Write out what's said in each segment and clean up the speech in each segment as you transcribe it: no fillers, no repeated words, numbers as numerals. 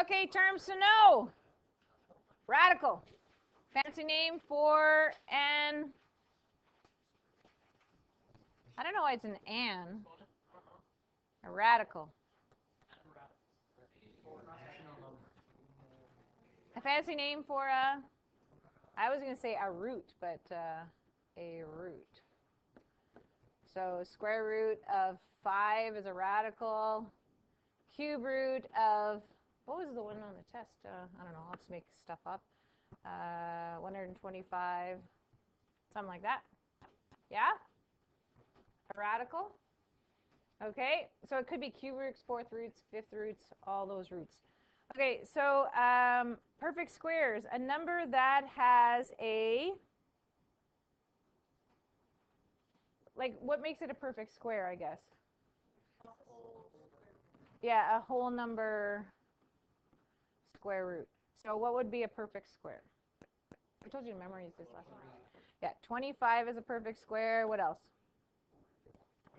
Okay, terms to know. Radical. Fancy name for an, I don't know why it's an an. A radical. A fancy name for a, I was going to say a root, but a root. So square root of 5 is a radical. Cube root of, what was the one on the test? I don't know, I'll just make stuff up. 125, something like that. Yeah? A radical? Okay, so it could be cube roots, fourth roots, fifth roots, all those roots. Okay, so perfect squares, a number that has a, like, what makes it a perfect square, I guess? Yeah, a whole number square root. So what would be a perfect square? I told you to memorize this last time. Yeah, 25 is a perfect square. What else?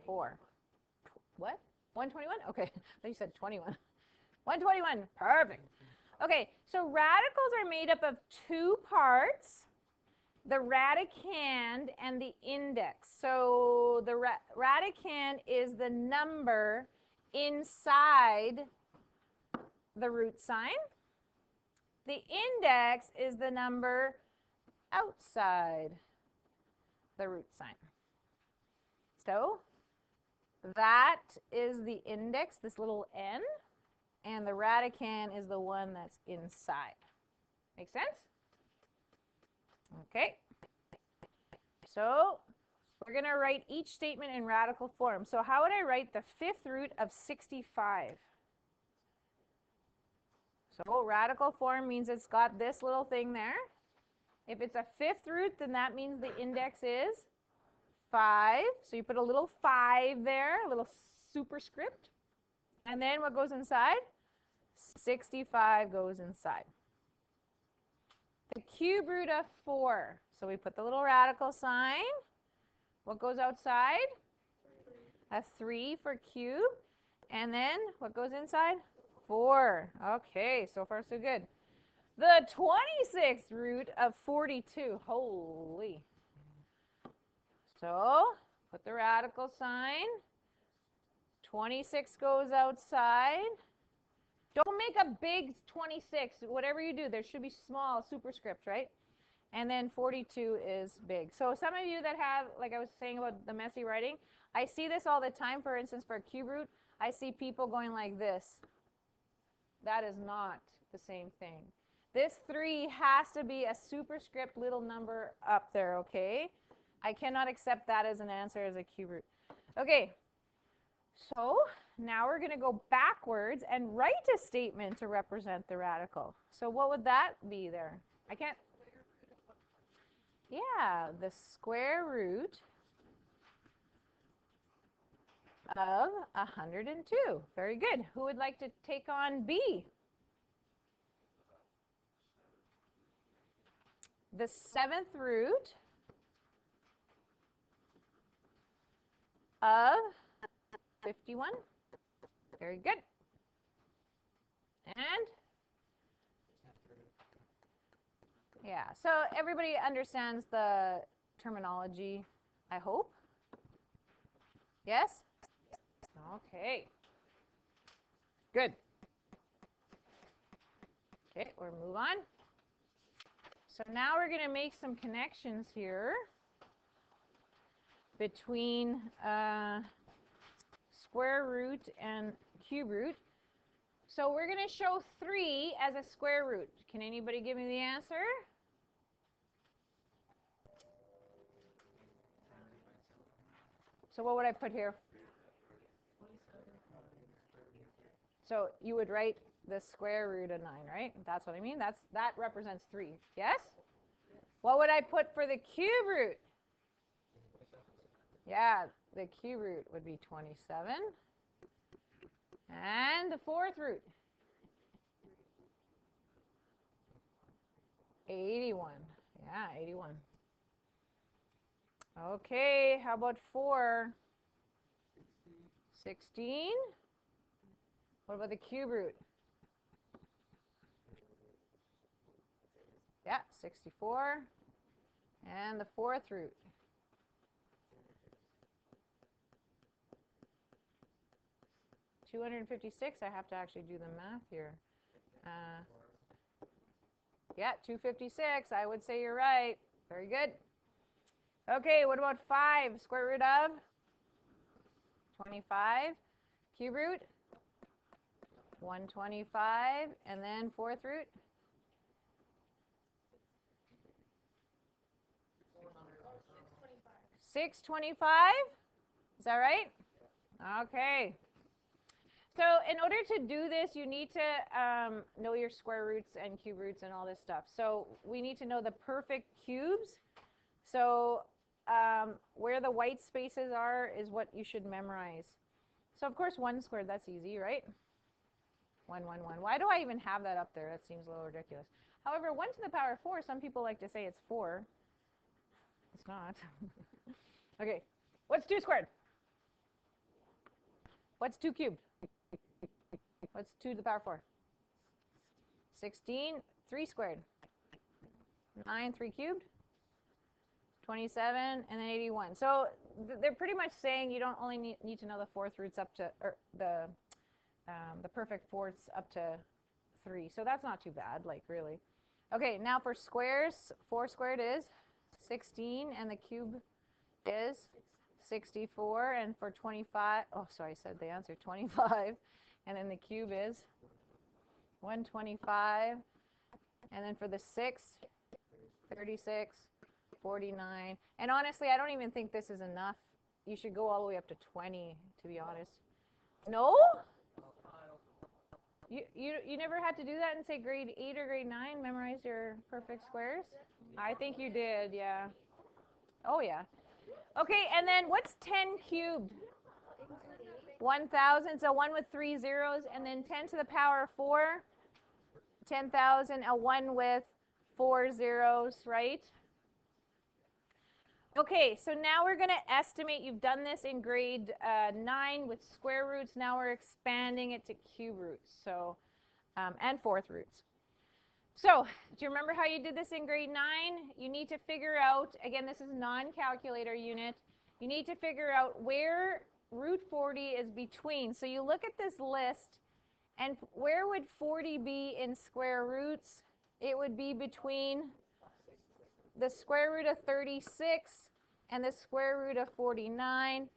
4. What? 121? Okay, you said 21. 121. Perfect. Okay, so radicals are made up of 2 parts, the radicand and the index. So the radicand is the number inside the root sign. The index is the number outside the root sign. So that is the index, this little n, and the radicand is the one that's inside. Make sense? Okay. So we're going to write each statement in radical form. So how would I write the 5th root of 65? So radical form means it's got this little thing there. If it's a 5th root, then that means the index is 5. So you put a little 5 there, a little superscript. And then what goes inside? 65 goes inside. The cube root of 4. So we put the little radical sign. What goes outside? A 3 for cube. And then what goes inside? 4. Okay, so far so good. The 26th root of 42. Holy. So put the radical sign. 26 goes outside. Don't make a big 26. Whatever you do, there should be small superscript, right? And then 42 is big. So some of you that have, like I was saying about the messy writing, I see this all the time. For instance, for a cube root, I see people going like this. That is not the same thing. This 3 has to be a superscript little number up there, okay? I cannot accept that as an answer as a cube root. Okay, so now we're going to go backwards and write a statement to represent the radical. So what would that be there? I can't. Yeah, the square root of 102. Very good. Who would like to take on B? The 7th root of 51. Very good. And yeah, so everybody understands the terminology, I hope. Yes? Okay. Good. Okay, we'll move on. So now we're going to make some connections here between square root and cube root. So we're going to show 3 as a square root. Can anybody give me the answer? So what would I put here? So you would write the square root of 9, right? That's what I mean. That represents 3. Yes? What would I put for the cube root? Yeah, the cube root would be 27. And the 4th root? 81. Yeah, 81. Okay, how about 4? 16. What about the cube root? Yeah, 64. And the fourth root. $256. I have to actually do the math here. Yeah, 256. I would say you're right. Very good. Okay, what about 5? Square root of 25. Cube root 125. And then fourth root 625. Is that right? Okay. So in order to do this, you need to know your square roots and cube roots and all this stuff. So we need to know the perfect cubes. So where the white spaces are is what you should memorize. So of course 1 squared, that's easy, right? 1, 1, 1. Why do I even have that up there? That seems a little ridiculous. However, 1 to the power 4, some people like to say it's 4. It's not. Okay, what's 2 squared? What's 2 cubed? What's 2 to the power 4? 16. 3 squared? 9. 3 cubed? 27. And then 81. So they're pretty much saying you don't only need to know the fourth roots up to, or the perfect fourths up to 3. So that's not too bad, like really. Okay, now for squares, 4 squared is 16, and the cube is 64. And for 25, oh, sorry, I said the answer, 25. And then the cube is 125. And then for the 6, 36, 49. And honestly, I don't even think this is enough. You should go all the way up to 20, to be honest. No? You never had to do that in, say, grade 8 or grade 9, memorize your perfect squares? I think you did, yeah. Oh, yeah. Okay, and then what's 10 cubed? 1,000, so 1 with 3 zeros, and then 10 to the power 4, 10,000, a 1 with 4 zeros, right? Okay, so now we're going to estimate. You've done this in grade 9 with square roots. Now we're expanding it to cube roots, so and fourth roots. So do you remember how you did this in grade 9? You need to figure out, again, this is non-calculator unit. You need to figure out where root 40 is between. So you look at this list, and where would 40 be in square roots? It would be between the square root of 36 and the square root of 49.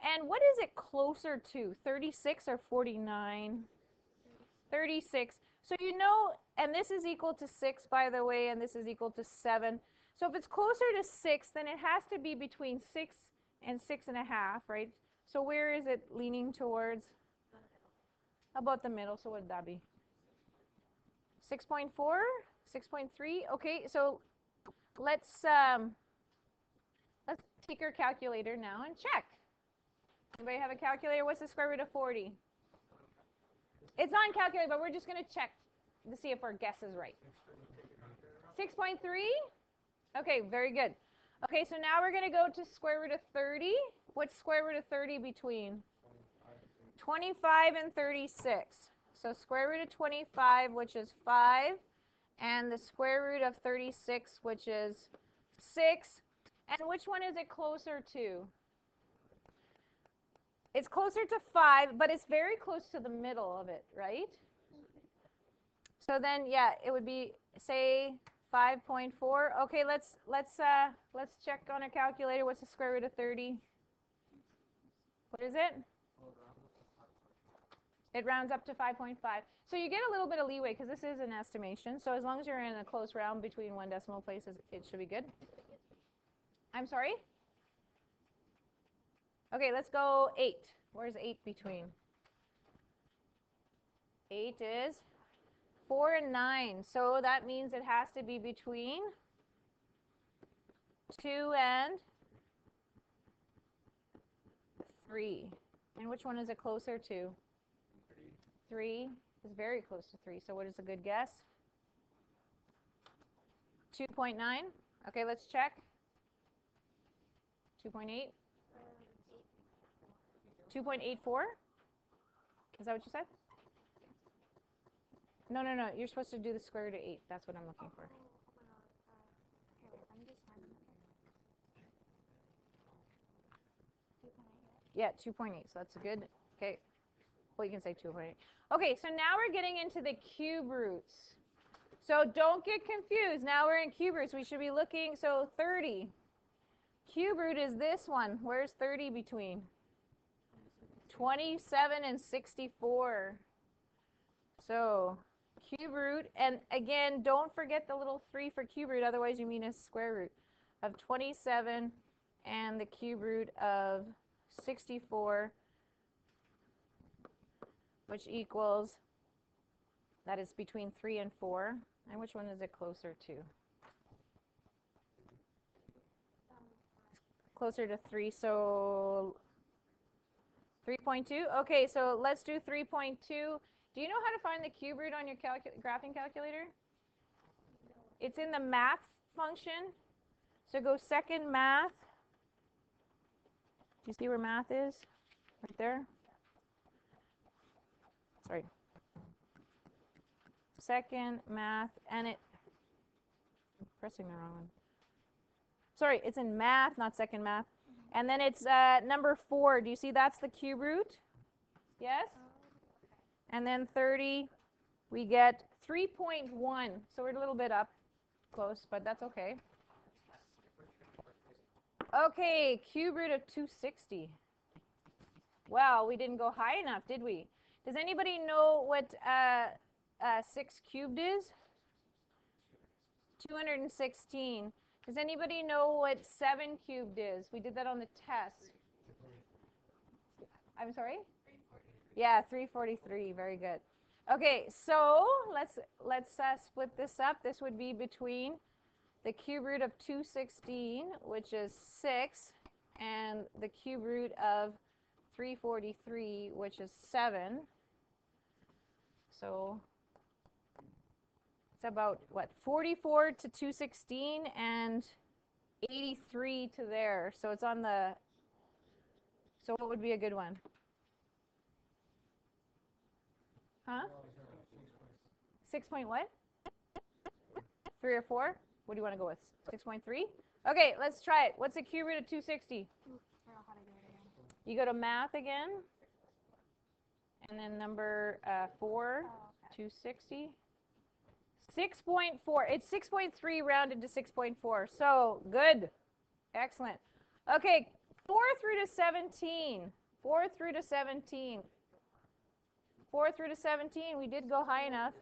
And what is it closer to, 36 or 49? 36. So you know, and this is equal to 6, by the way, and this is equal to 7. So if it's closer to 6, then it has to be between 6 and 6.5, right? So where is it leaning towards? About the middle, so what would that be? 6.4? 6.3? Okay, so let's take our calculator now and check. Anybody have a calculator? What's the square root of 40? It's not in calculator, but we're just going to check to see if our guess is right. 6.3? Okay, very good. Okay, so now we're going to go to square root of 30. What's square root of 30 between? 25 and 36. So square root of 25, which is 5, and the square root of 36, which is 6. And which one is it closer to? It's closer to 5, but it's very close to the middle of it, right? So then, yeah, it would be, say, 5.4. Okay, let's check on a calculator. What's the square root of 30? What is it? It rounds up to 5.5. So you get a little bit of leeway because this is an estimation. So as long as you're in a close round between one decimal places, it should be good. I'm sorry? Okay, let's go 8. Where's 8 between? 8 is 4 and 9. So that means it has to be between 2 and 3. And which one is it closer to? 3 is very close to 3. So what is a good guess? 2.9. Okay, let's check. 2.8. 2.84? Is that what you said? No. You're supposed to do the square root of 8. That's what I'm looking for. Yeah, 2.8. So that's good. Okay. Well, you can say 2.8. Okay, so now we're getting into the cube roots. So don't get confused. Now we're in cube roots. We should be looking, so 30. Cube root is this one. Where's 30 between? 27 and 64. So cube root, and again, don't forget the little 3 for cube root, otherwise you mean a square root of 27 and the cube root of 64, which equals, that is between 3 and 4. And which one is it closer to? Closer to 3, so 3.2. Okay, so let's do 3.2. Do you know how to find the cube root on your graphing calculator? It's in the math function. So go second math. Do you see where math is? Right there. Sorry. Second math, and I'm pressing the wrong one. Sorry, it's in math, not second math. And then it's number 4. Do you see that's the cube root? Yes? And then 30, we get 3.1. So we're a little bit up close, but that's okay. Okay, cube root of 260. Well, we didn't go high enough, did we? Does anybody know what 6 cubed is? 216. Does anybody know what 7 cubed is? We did that on the test. I'm sorry? 343. Yeah, 343. Very good. Okay, so let's split this up. This would be between the cube root of 216, which is 6, and the cube root of 343, which is 7. So it's about, what, 44 to 216 and 83 to there. So it's on the, so what would be a good one? Huh? 6 point what? 3 or 4? What do you want to go with? 6.3? Okay, let's try it. What's the cube root of 260? You go to math again. And then number 4, 260. 6.4. It's 6.3 rounded to 6.4. So good. Excellent. Okay, 4th root of 17. 4th root of 17. 4th root of 17. We did go high enough.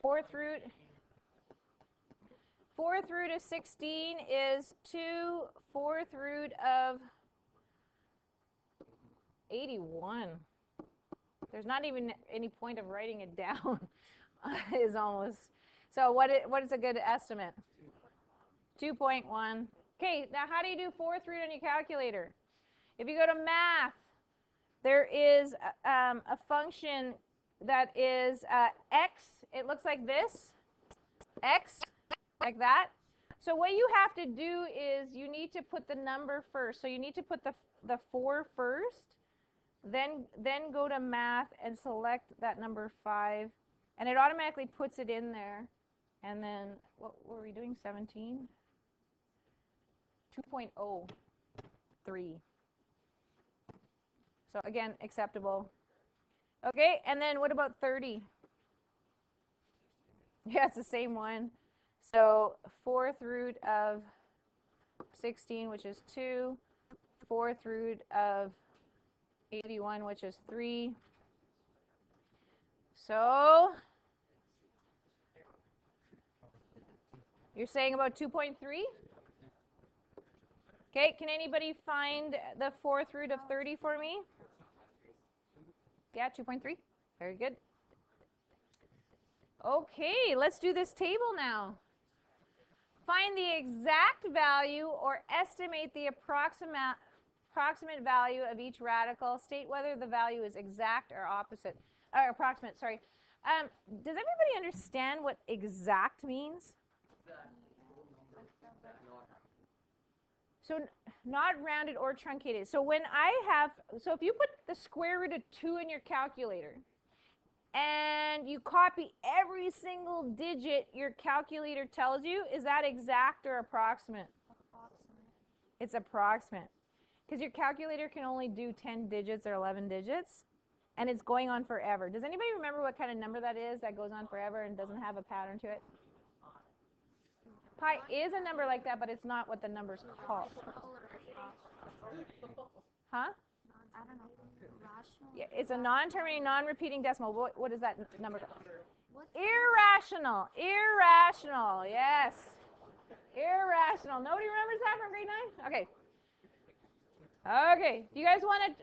4th root of 16 is 2. 4th root of 81. There's not even any point of writing it down. Is almost. So what is a good estimate? 2.1. Okay, now how do you do 4th root on your calculator? If you go to math, there is a function that is x. It looks like this. X, like that. So what you have to do is you need to put the number first. So you need to put the 4 first, then go to math and select that number 5. And it automatically puts it in there. And then, what were we doing, 17? 2.03. So again, acceptable. Okay, and then what about 30? Yeah, it's the same one. So 4th root of 16, which is 2. 4th root of 81, which is 3. So you're saying about 2.3? Okay, can anybody find the 4th root of 30 for me? Yeah, 2.3. Very good. Okay, let's do this table now. Find the exact value or estimate the approximate value of each radical. State whether the value is exact or opposite, or approximate, sorry. Does everybody understand what exact means? So not rounded or truncated. So when so if you put the square root of 2 in your calculator and you copy every single digit your calculator tells you, is that exact or approximate? Approximate. It's approximate. Because your calculator can only do 10 digits or 11 digits, and it's going on forever. Does anybody remember what kind of number that is that goes on forever and doesn't have a pattern to it? Pi is a number like that, but it's not what the number's called. Huh? I don't know. Rational? Yeah, it's a non-terminating, non-repeating decimal. What is that number called? Irrational. Irrational. Yes. Irrational. Nobody remembers that from grade 9? Okay. Okay. Do you guys want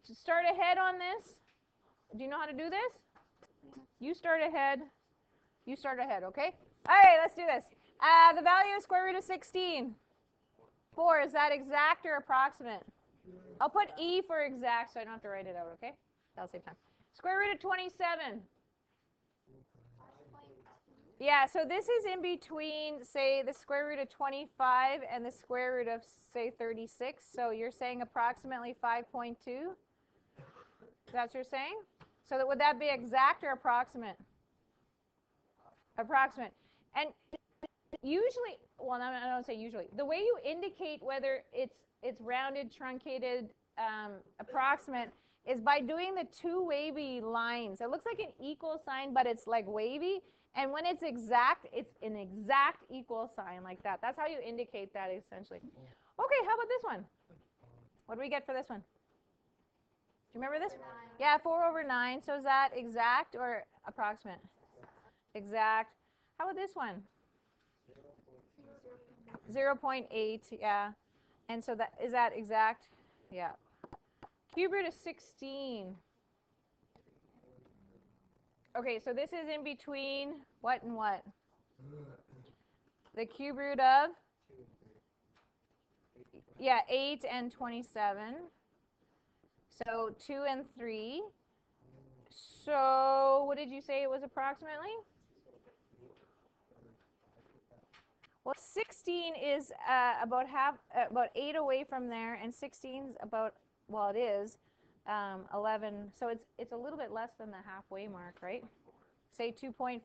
to start ahead on this? Do you know how to do this? You start ahead. You start ahead, okay? All right, let's do this. The value of square root of 16. 4, is that exact or approximate? I'll put E for exact so I don't have to write it out, okay? That'll save time. Square root of 27. Yeah, so this is in between, say, the square root of 25 and the square root of, say, 36. So you're saying approximately 5.2? That's what you're saying? So that, would that be exact or approximate? Approximate. And usually, well, I don't say usually. The way you indicate whether it's rounded, truncated, approximate is by doing the two wavy lines. It looks like an equal sign, but it's like wavy. And when it's exact, it's an exact equal sign like that. That's how you indicate that essentially. Okay, how about this one? What do we get for this one? Do you remember this? 9. Yeah, 4/9. So is that exact or approximate? Exact. How about this one? 0.8, yeah. And so that is that exact? Yeah. Cube root of 16. Okay, so this is in between what and what? The cube root of? Yeah, 8 and 27. So 2 and 3. So what did you say it was approximately? Well, 16 is about 8 away from there, and 16 is about, well, it is 11. So it's a little bit less than the halfway mark, right? Say 2.4,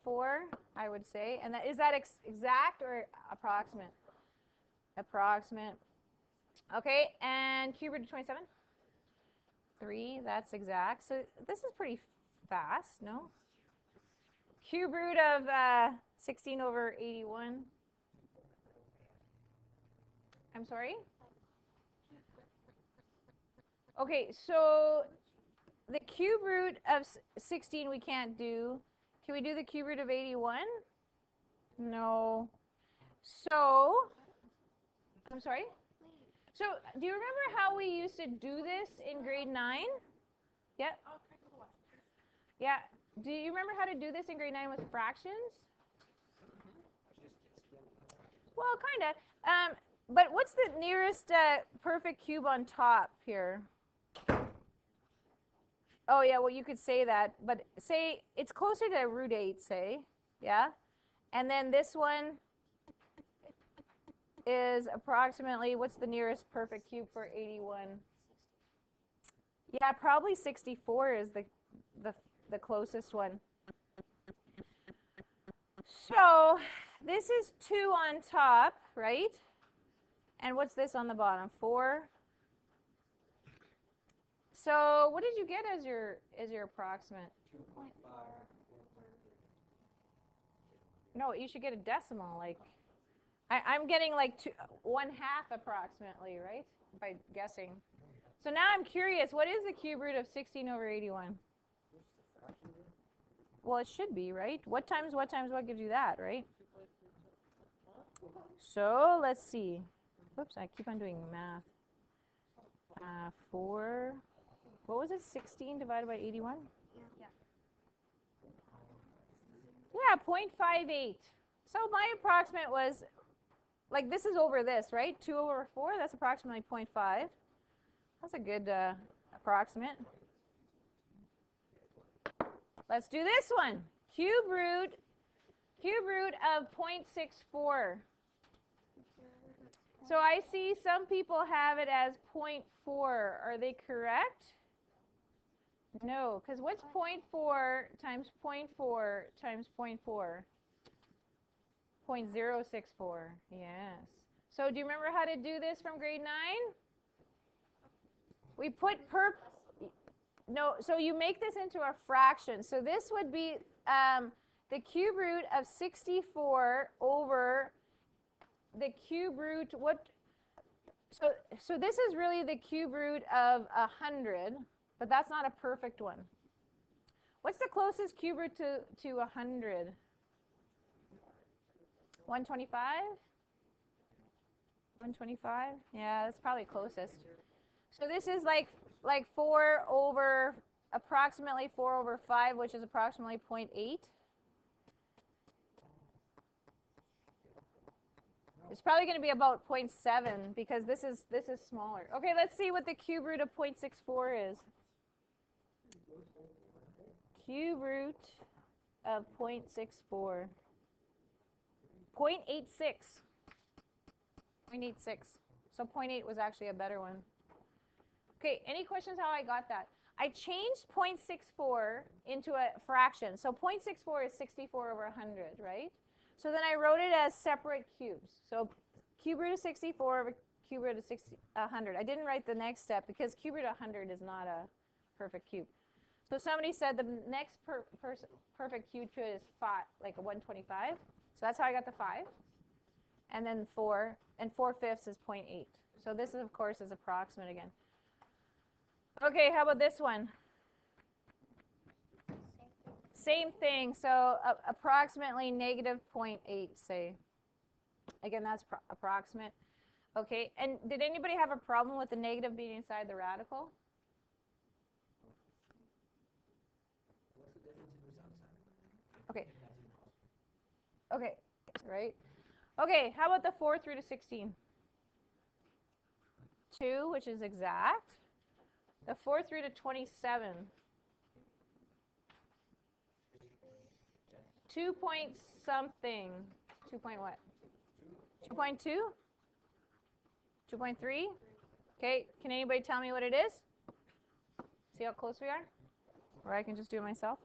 I would say. And is that exact or approximate? Approximate. Okay, and cube root of 27? 3, that's exact. So this is pretty fast, no? Cube root of 16/81. I'm sorry? Okay, so the cube root of 16 we can't do. Can we do the cube root of 81? No. So, I'm sorry? So, do you remember how we used to do this in grade 9? Yeah? Yeah. Do you remember how to do this in grade 9 with fractions? Well, kind of. But what's the nearest perfect cube on top here? Oh, yeah, well, you could say that. But say it's closer to root 8, say. Yeah? And then this one is approximately, what's the nearest perfect cube for 81? Yeah, probably 64 is the closest one. So this is 2 on top, right? And what's this on the bottom? 4. So what did you get as your approximate? 2.5. No, you should get a decimal. Like I'm getting like 1/2 approximately, right? By guessing. So now I'm curious, what is the cube root of 16/81? Well, it should be, right? What times what gives you that, right? So let's see. Whoops, I keep on doing math. 4. What was it? 16 divided by 81? Yeah. Yeah, 0.58. So my approximate was, like, this is over this, right? 2/4, that's approximately 0.5. That's a good approximate. Let's do this one. Cube root of 0.64. So I see some people have it as 0.4. Are they correct? No, because what's 0.4 times 0.4 times 0.4? 0.064. Yes. So do you remember how to do this from grade 9? We put no, so you make this into a fraction. So this would be the cube root of 64 over the cube root, so this is really the cube root of 100, but that's not a perfect one. What's the closest cube root to 100? 125? 125? Yeah, that's probably closest. So this is like 4 over, approximately 4 over 5, which is approximately 0.8. It's probably going to be about 0.7 because this is smaller. Okay, let's see what the cube root of 0.64 is. Cube root of 0.64. 0.86. 0.86. So 0.8 was actually a better one. Okay, any questions how I got that? I changed 0.64 into a fraction. So 0.64 is 64 over 100, right? So then I wrote it as separate cubes. So cube root of 64 over cube root of 100. I didn't write the next step because cube root of 100 is not a perfect cube. So somebody said the next perfect cube is 5, like a 125. So that's how I got the 5. And then 4, and 4/5 is 0.8. So this is, of course, is approximate again. Okay, how about this one? Same thing. So approximately negative 0.8, say. Again, that's approximate. Okay, and did anybody have a problem with the negative being inside the radical? Okay. Okay, right. Okay, how about the 4th root of 16? 2, which is exact. The 4th root of 27. 2 point something. 2 point what? 2.2? 2.3? Okay, can anybody tell me what it is? See how close we are? Or I can just do it myself.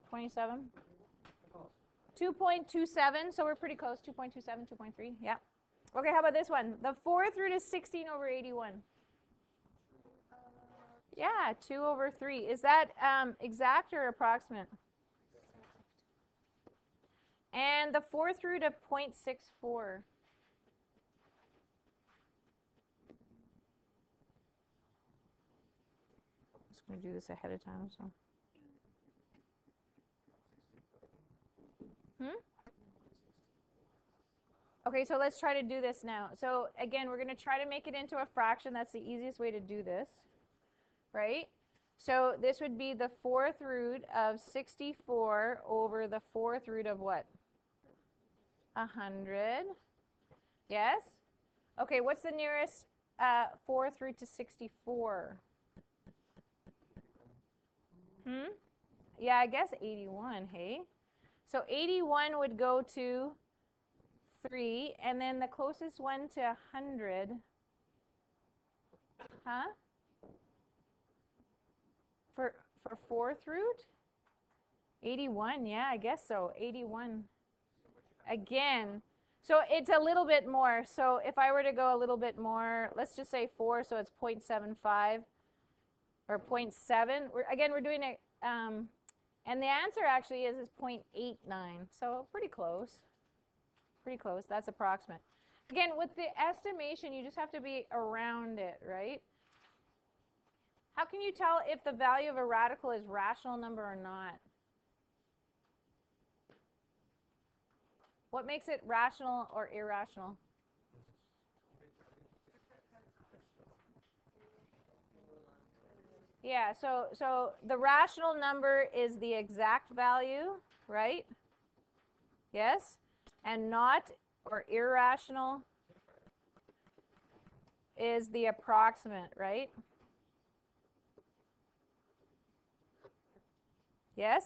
27. 2.27, so we're pretty close. 2.27, 2.3, yeah. Okay, how about this one? The 4th root is 16 over 81. Yeah, 2 over 3. Is that exact or approximate? And the 4th root of 0.64. I'm just going to do this ahead of time. So. Okay, so let's try to do this now. So again, we're going to try to make it into a fraction. That's the easiest way to do this, right? So this would be the 4th root of 64 over the 4th root of what? 100. Yes? Okay, what's the nearest 4th root to 64? Yeah, I guess 81, hey? So 81 would go to 3, and then the closest one to 100, huh? For 4th root? 81, yeah, I guess so, 81. Again, so it's a little bit more. So if I were to go a little bit more, let's just say 4, so it's 0.75 or 0.7. Again, we're doing it, and the answer actually is 0.89, so pretty close. Pretty close. That's approximate. Again, with the estimation, you just have to be around it, right? How can you tell if the value of a radical is rational number or not? What makes it rational or irrational? Yeah, so the rational number is the exact value, right? Yes? And not, or irrational, is the approximate, right? Yes?